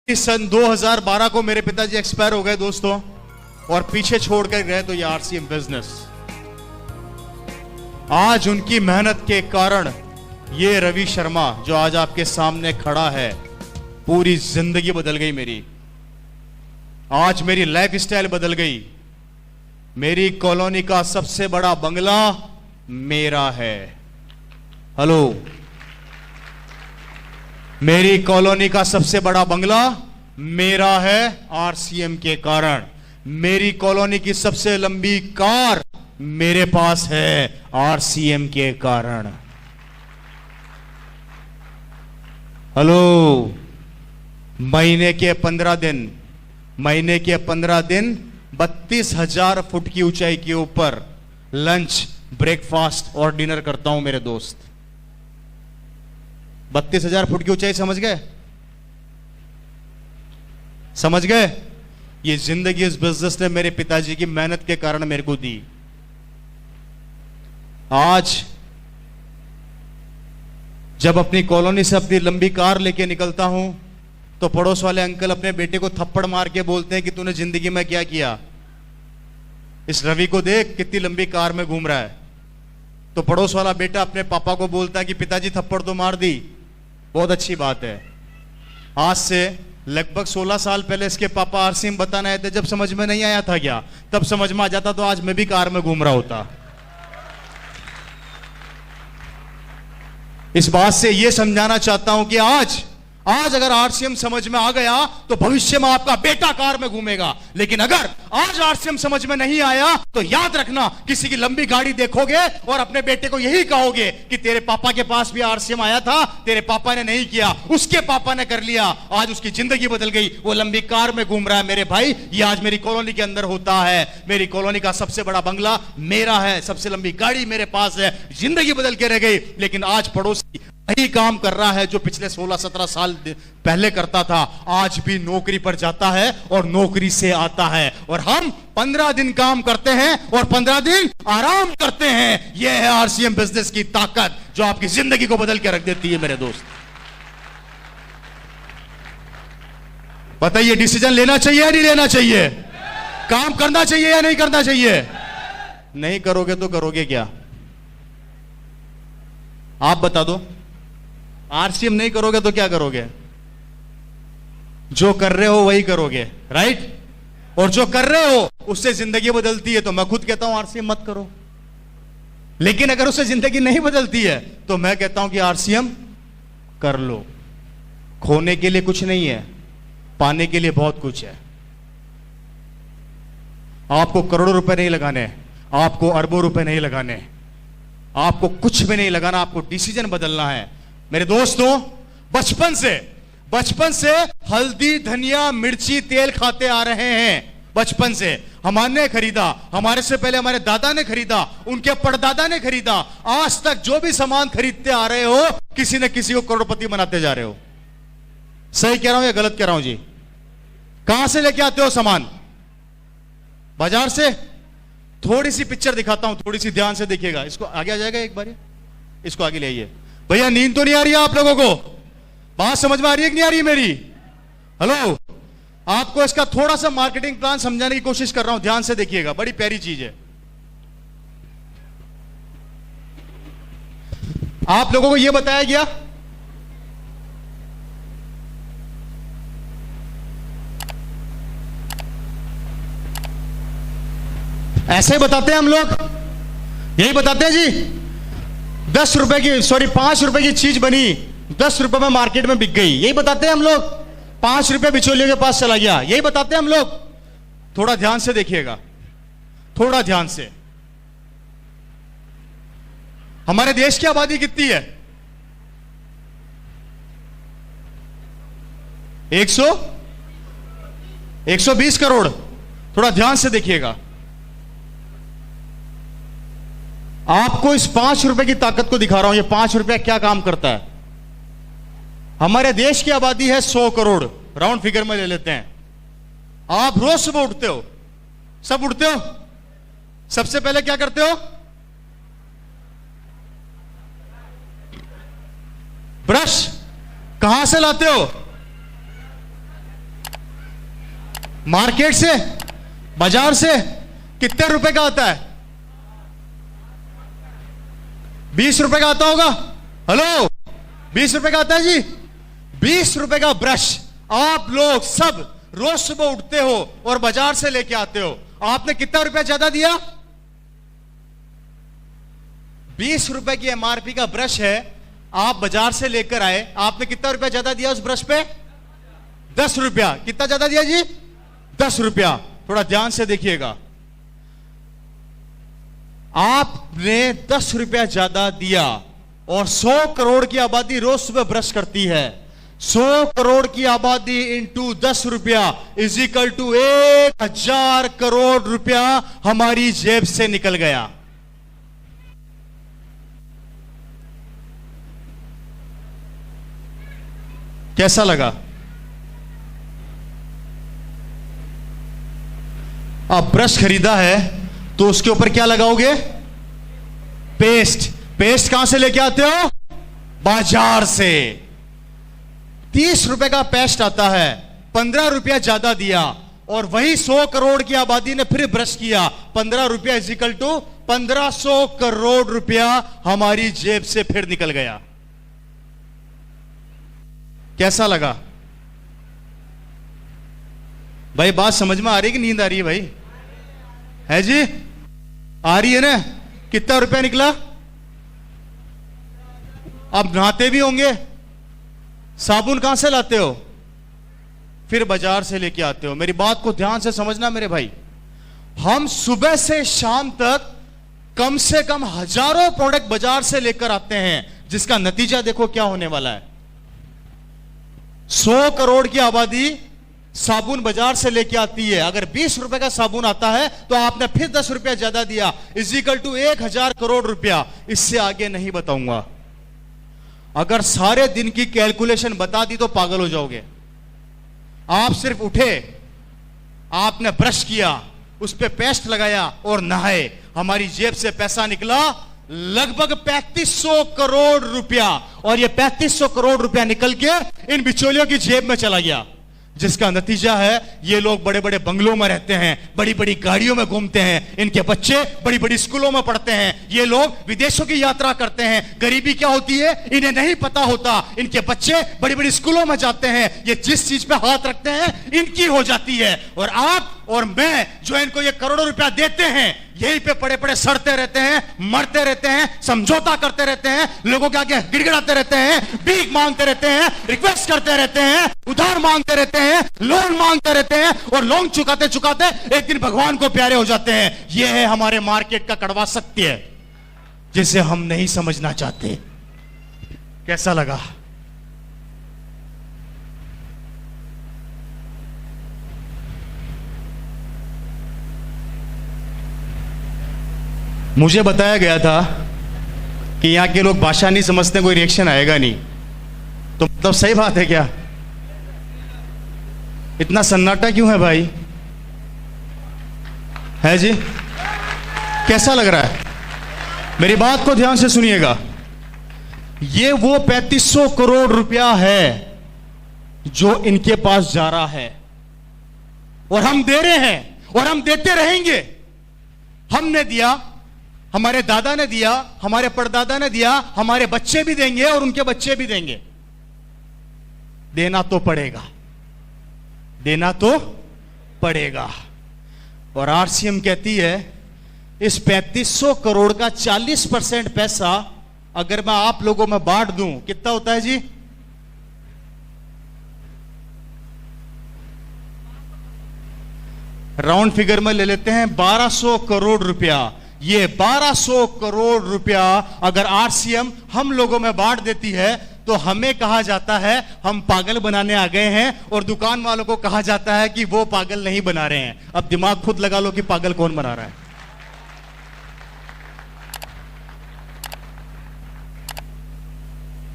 इस सन 2012 को मेरे पिताजी एक्सपायर हो गए दोस्तों, और पीछे छोड़कर गए तो ये आरसीएम बिजनेस। आज उनकी मेहनत के कारण ये रवि शर्मा जो आज आपके सामने खड़ा है, पूरी जिंदगी बदल गई मेरी। आज मेरी लाइफ स्टाइल बदल गई। मेरी कॉलोनी का सबसे बड़ा बंगला मेरा है। हेलो, मेरी कॉलोनी का सबसे बड़ा बंगला मेरा है आरसीएम के कारण। मेरी कॉलोनी की सबसे लंबी कार मेरे पास है आरसीएम के कारण। हेलो, महीने के 15 दिन 32,000 फुट की ऊंचाई के ऊपर लंच, ब्रेकफास्ट और डिनर करता हूं मेरे दोस्त। 32,000 फुट की ऊंचाई, समझ गए? समझ गए? ये जिंदगी इस बिजनेस ने मेरे पिताजी की मेहनत के कारण मेरे को दी। आज जब अपनी कॉलोनी से अपनी लंबी कार लेके निकलता हूं तो पड़ोस वाले अंकल अपने बेटे को थप्पड़ मार के बोलते हैं कि तूने जिंदगी में क्या किया, इस रवि को देख कितनी लंबी कार में घूम रहा है। तो पड़ोस वाला बेटा अपने पापा को बोलता है कि पिताजी थप्पड़ तो मार दी, बहुत अच्छी बात है। आज से लगभग 16 साल पहले इसके पापा आरसीएम बताने आए थे। जब समझ में नहीं आया था क्या, तब समझ में आ जाता तो आज मैं भी कार में घूम रहा होता। इस बात से यह समझाना चाहता हूं कि आज अगर आरसीएम समझ में आ गया तो भविष्य में आपका बेटा कार में घूमेगा। लेकिन अगर आज आरसीएम समझ में नहीं आया तो याद रखना, किसी की लंबी गाड़ी देखोगे और अपने बेटे को यही कहोगे कि तेरे पापा के पास भी आरसीएम आया था, तेरे पापा ने नहीं किया, उसके पापा ने कर लिया, आज उसकी जिंदगी बदल गई, वो लंबी कार में घूम रहा है। मेरे भाई, ये आज मेरी कॉलोनी के अंदर होता है। मेरी कॉलोनी का सबसे बड़ा बंगला मेरा है, सबसे लंबी गाड़ी मेरे पास है। जिंदगी बदल के रह गई, लेकिन आज पड़ोसी वही काम कर रहा है जो पिछले 16-17 साल पहले करता था। आज भी नौकरी पर जाता है और नौकरी से आता है। और हम 15 दिन काम करते हैं और 15 दिन आराम करते हैं। यह है आरसीएम बिजनेस की ताकत, जो आपकी जिंदगी को बदल के रख देती है मेरे दोस्त। बताइए, डिसीजन लेना चाहिए या नहीं लेना चाहिए? काम करना चाहिए या नहीं करना चाहिए? नहीं करोगे तो करोगे क्या? आप बता दो। आरसीएम नहीं करोगे तो क्या करोगे? जो कर रहे हो वही करोगे, राइट? और जो कर रहे हो उससे जिंदगी बदलती है तो मैं खुद कहता हूं आरसीएम मत करो। लेकिन अगर उससे जिंदगी नहीं बदलती है तो मैं कहता हूं कि आरसीएम कर लो। खोने के लिए कुछ नहीं है, पाने के लिए बहुत कुछ है। आपको करोड़ों रुपए नहीं लगाने, आपको अरबों रुपए नहीं लगाने, आपको कुछ भी नहीं लगाना, आपको डिसीजन बदलना है। मेरे दोस्तों, बचपन से हल्दी, धनिया, मिर्ची, तेल खाते आ रहे हैं। बचपन से हमने खरीदा, हमारे से पहले हमारे दादा ने खरीदा, उनके परदादा ने खरीदा। आज तक जो भी सामान खरीदते आ रहे हो, किसी न किसी को करोड़पति बनाते जा रहे हो। सही कह रहा हूं या गलत कह रहा हूं जी? कहां से लेके आते हो सामान? बाजार से। थोड़ी सी पिक्चर दिखाता हूं, थोड़ी सी ध्यान से देखिएगा। इसको आगे आ जाएगा एक बार, इसको आगे ले आइए। भैया, नींद तो नहीं आ रही है आप लोगों को? बात समझ में आ रही है कि नहीं आ रही मेरी? हेलो, आपको इसका थोड़ा सा मार्केटिंग प्लान समझाने की कोशिश कर रहा हूं, ध्यान से देखिएगा। बड़ी प्यारी चीज है। आप लोगों को यह बताया गया ऐसे ही बताते हैं हम लोग, यही बताते हैं जी। 5 रुपए की चीज बनी, 10 रुपए में मार्केट में बिक गई, यही बताते हैं हम लोग। 5 रुपए बिचौलियों के पास चला गया, यही बताते हैं हम लोग। थोड़ा ध्यान से देखिएगा, थोड़ा ध्यान से। हमारे देश की आबादी कितनी है? 120 करोड़। थोड़ा ध्यान से देखिएगा। आपको इस 5 रुपए की ताकत को दिखा रहा हूं। ये 5 रुपया क्या काम करता है? हमारे देश की आबादी है 100 करोड़, राउंड फिगर में ले लेते हैं। आप रोज सुबह उठते हो, सब उठते हो, सबसे पहले क्या करते हो? ब्रश। कहां से लाते हो? मार्केट से, बाजार से कितने रुपए का आता है? 20 रुपए का आता होगा। हेलो, 20 रुपए का आता है जी। 20 रुपए का ब्रश आप लोग सब रोज सुबह उठते हो और बाजार से लेके आते हो। आपने कितना रुपया ज्यादा दिया? 20 रुपए की एमआरपी का ब्रश है, आप बाजार से लेकर आए, आपने कितना रुपया ज्यादा दिया उस ब्रश पे? 10 रुपया। कितना ज्यादा दिया जी? 10 रुपया। थोड़ा ध्यान से देखिएगा, आपने 10 रुपया ज्यादा दिया और 100 करोड़ की आबादी रोज सुबह ब्रश करती है। 100 करोड़ की आबादी इंटू 10 रुपया इज इक्वल टू 1000 करोड़ रुपया हमारी जेब से निकल गया। कैसा लगा? आप ब्रश खरीदा है तो उसके ऊपर क्या लगाओगे? पेस्ट। पेस्ट कहां से लेके आते हो? बाजार से। 30 रुपए का पेस्ट आता है, 15 रुपया ज्यादा दिया और वही 100 करोड़ की आबादी ने फिर ब्रश किया। 15 रुपया इजिकल टू 1500 करोड़ रुपया हमारी जेब से फिर निकल गया। कैसा लगा भाई? बात समझ में आ रही है कि नींद आ रही है भाई? है जी? आ रही है ना? कितना रुपया निकला? अब नहाते भी होंगे, साबुन कहां से लाते हो? फिर बाजार से लेके आते हो। मेरी बात को ध्यान से समझना मेरे भाई, हम सुबह से शाम तक कम से कम हजारों प्रोडक्ट बाजार से लेकर आते हैं, जिसका नतीजा देखो क्या होने वाला है। 100 करोड़ की आबादी साबुन बाजार से लेके आती है। अगर 20 रुपए का साबुन आता है तो आपने फिर 10 रुपया ज्यादा दिया, इज इक्वल टू 1000 करोड़ रुपया। इससे आगे नहीं बताऊंगा। अगर सारे दिन की कैलकुलेशन बता दी तो पागल हो जाओगे। आप सिर्फ उठे, आपने ब्रश किया, उस पे पेस्ट लगाया और नहाए, हमारी जेब से पैसा निकला लगभग 3500 करोड़ रुपया। और ये 3500 करोड़ रुपया निकल के इन बिचौलियों की जेब में चला गया, जिसका नतीजा है ये लोग बड़े बड़े बंगलों में रहते हैं, बड़ी बड़ी गाड़ियों में घूमते हैं, इनके बच्चे बड़ी बड़ी स्कूलों में पढ़ते हैं, ये लोग विदेशों की यात्रा करते हैं। गरीबी क्या होती है इन्हें नहीं पता होता। इनके बच्चे बड़ी बड़ी स्कूलों में जाते हैं, ये जिस चीज पे हाथ रखते हैं इनकी हो जाती है। और आप और मैं जो इनको ये करोड़ों रुपया देते हैं, यहीं पे पड़े पड़े सड़ते रहते हैं, मरते रहते हैं, समझौता करते रहते हैं, लोगों के आगे गिड़गिड़ाते रहते हैं, भीख मांगते रहते हैं, रिक्वेस्ट करते रहते हैं, उधार मांगते रहते हैं, लोन मांगते रहते हैं और लोन चुकाते चुकाते एक दिन भगवान को प्यारे हो जाते हैं। यह है हमारे मार्केट का कड़वा सत्य, जिसे हम नहीं समझना चाहते। कैसा लगा? मुझे बताया गया था कि यहां के लोग भाषा नहीं समझते, कोई रिएक्शन आएगा नहीं, तो मतलब सही बात है क्या? इतना सन्नाटा क्यों है भाई? है जी? कैसा लग रहा है? मेरी बात को ध्यान से सुनिएगा। ये वो 3500 करोड़ रुपया है जो इनके पास जा रहा है और हम दे रहे हैं और हम देते रहेंगे। हमने दिया, हमारे दादा ने दिया, हमारे परदादा ने दिया, हमारे बच्चे भी देंगे और उनके बच्चे भी देंगे। देना तो पड़ेगा, देना तो पड़ेगा। और आरसीएम कहती है इस 3500 करोड़ का 40% पैसा अगर मैं आप लोगों में बांट दूं, कितना होता है जी? राउंड फिगर में ले लेते हैं 1200 करोड़ रुपया। ये 1200 करोड़ रुपया अगर आरसीएम हम लोगों में बांट देती है तो हमें कहा जाता है हम पागल बनाने आ गए हैं, और दुकान वालों को कहा जाता है कि वो पागल नहीं बना रहे हैं। अब दिमाग खुद लगा लो कि पागल कौन बना रहा है।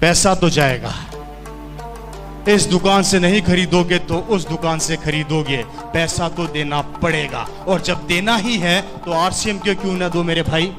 पैसा तो जाएगा, इस दुकान से नहीं खरीदोगे तो उस दुकान से खरीदोगे, पैसा तो देना पड़ेगा। और जब देना ही है तो आरसीएम क्यों ना दो मेरे भाई?